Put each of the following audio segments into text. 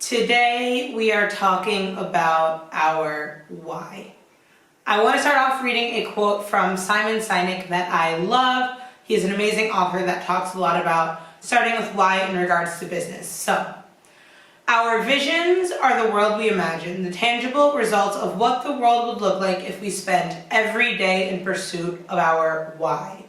Today we are talking about our why. I want to start off reading a quote from Simon Sinek that I love. He's an amazing author that talks a lot about starting with why in regards to business. So, our visions are the world we imagine, the tangible results of what the world would look like if we spent every day in pursuit of our why.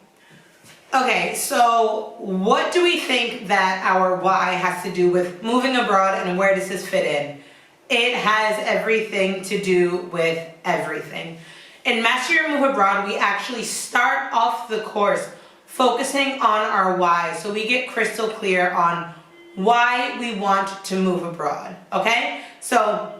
Okay, so what do we think that our why has to do with moving abroad, and where does this fit in? It has everything to do with everything. In Master Your Move Abroad, we actually start off the course focusing on our why, so we get crystal clear on why we want to move abroad, okay? So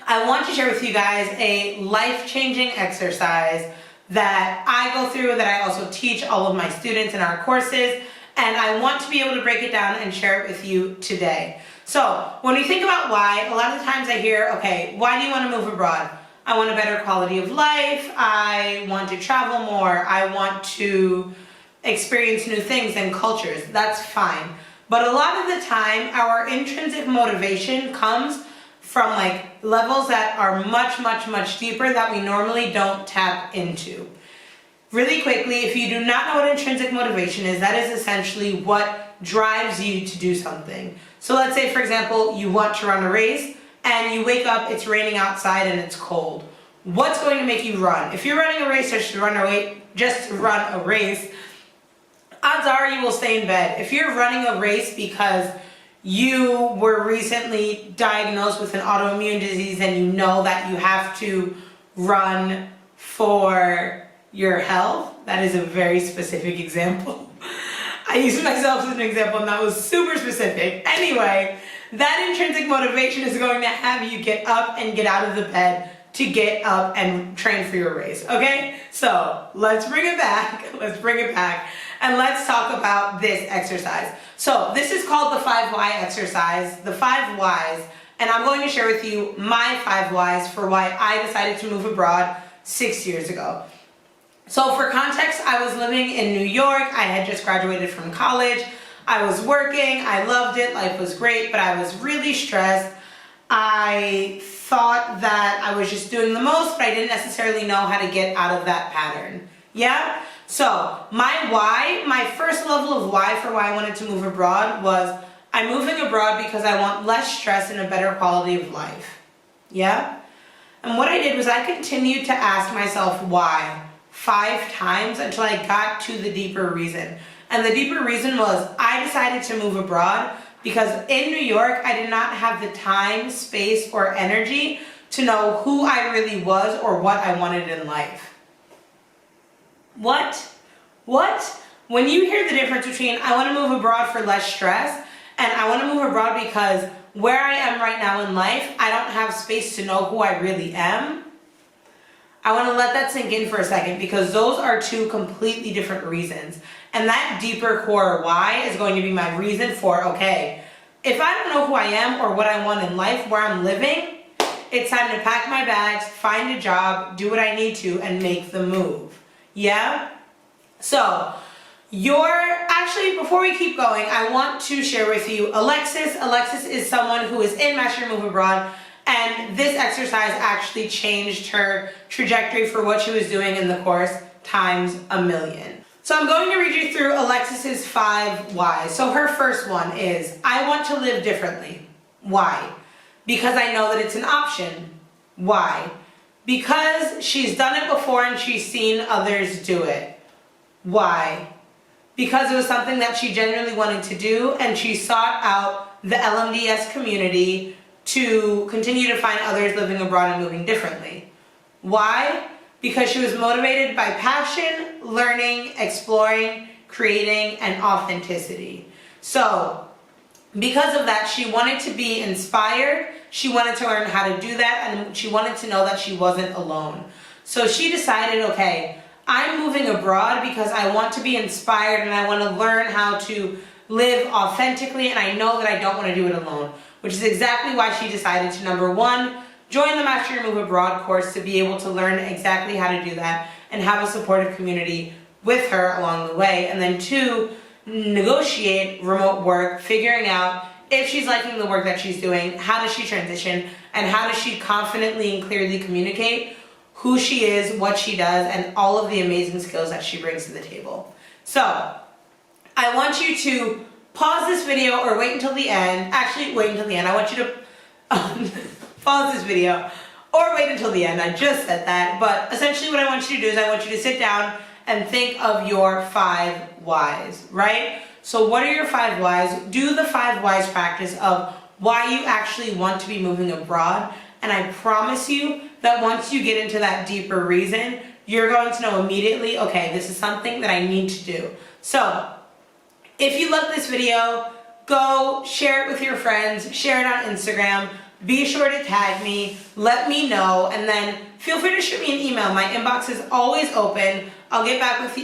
I want to share with you guys a life-changing exercise that I go through, that I also teach all of my students in our courses, and I want to be able to break it down and share it with you today. So when we think about why, a lot of the times I hear, okay, why do you want to move abroad? I want a better quality of life, I want to travel more, I want to experience new things and cultures. That's fine. But a lot of the time, our intrinsic motivation comes from levels that are much deeper that we normally don't tap into. Really quickly, if you do not know what intrinsic motivation is, that is essentially what drives you to do something. So let's say, for example, you want to run a race and you wake up, it's raining outside and it's cold. What's going to make you run? If you're running a race just to run a race, odds are you will stay in bed. If you're running a race because you were recently diagnosed with an autoimmune disease and you know that you have to run for your health, that is a very specific example. I used myself as an example and that was super specific. Anyway, that intrinsic motivation is going to have you get up and get out of the bed to get up and train for your race, okay? So let's bring it back, and let's talk about this exercise. So this is called the 5 why exercise, the 5 whys, and I'm going to share with you my 5 whys for why I decided to move abroad 6 years ago. So for context, I was living in New York. I had just graduated from college. I was working, I loved it, life was great, but I was really stressed. I thought that I was just doing the most, but I didn't necessarily know how to get out of that pattern. Yeah? So my why, my first level of why for why I wanted to move abroad was, I'm moving abroad because I want less stress and a better quality of life. Yeah? And what I did was I continued to ask myself why 5 times until I got to the deeper reason. And the deeper reason was I decided to move abroad because in New York, I did not have the time, space, or energy to know who I really was or what I wanted in life. What? When you hear the difference between I want to move abroad for less stress and I want to move abroad because where I am right now in life, I don't have space to know who I really am, I want to let that sink in for a second, because those are 2 completely different reasons. And that deeper core why is going to be my reason for, okay, if I don't know who I am or what I want in life, where I'm living, it's time to pack my bags, find a job, do what I need to, and make the move. Yeah? So, actually, before we keep going, I want to share with you Alexis. Alexis is someone who is in Master Your Move Abroad, and this exercise actually changed her trajectory for what she was doing in the course times a million. So I'm going to read you through Alexis's 5 whys. So her first one is, I want to live differently. Why? Because I know that it's an option. Why? Because she's done it before and she's seen others do it. Why? Because it was something that she genuinely wanted to do, and she sought out the LMDS community to continue to find others living abroad and moving differently. Why? Because she was motivated by passion, learning, exploring, creating, and authenticity. So, because of that, she wanted to be inspired, she wanted to learn how to do that, and she wanted to know that she wasn't alone. So she decided, okay, I'm moving abroad because I want to be inspired and I want to learn how to live authentically, and I know that I don't want to do it alone. Which is exactly why she decided to, number 1, join the Master Your Move Abroad course to be able to learn exactly how to do that and have a supportive community with her along the way. And then 2, negotiate remote work, figuring out if she's liking the work that she's doing, how does she transition, and how does she confidently and clearly communicate who she is, what she does, and all of the amazing skills that she brings to the table. So I want you to pause this video or wait until the end. Actually, wait until the end. I want you to pause this video or wait until the end. I just said that. But essentially what I want you to do is I want you to sit down and think of your 5 whys, right? So what are your 5 whys? Do the 5 whys practice of why you actually want to be moving abroad. And I promise you that once you get into that deeper reason, you're going to know immediately, okay, this is something that I need to do. So if you love this video, go share it with your friends, share it on Instagram, be sure to tag me, let me know, and then feel free to shoot me an email. My inbox is always open. I'll get back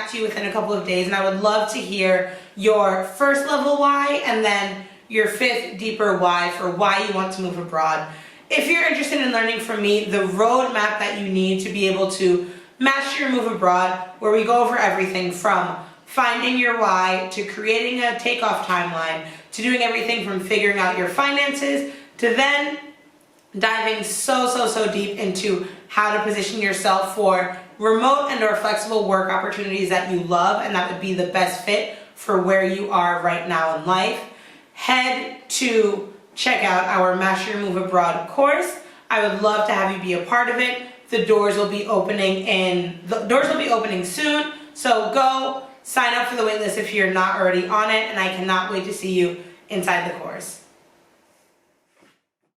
to you within a couple of days, and I would love to hear your first level why and then your 5th deeper why for why you want to move abroad. If you're interested in learning from me, the roadmap that you need to be able to master your move abroad, where we go over everything from finding your why to creating a takeoff timeline to doing everything from figuring out your finances to then diving so deep into how to position yourself for remote and or flexible work opportunities that you love and that would be the best fit for where you are right now in life. Head to check out our Master Your Move Abroad course. I would love to have you be a part of it. The doors will be opening soon, so go sign up for the waitlist if you're not already on it, and I cannot wait to see you inside the course.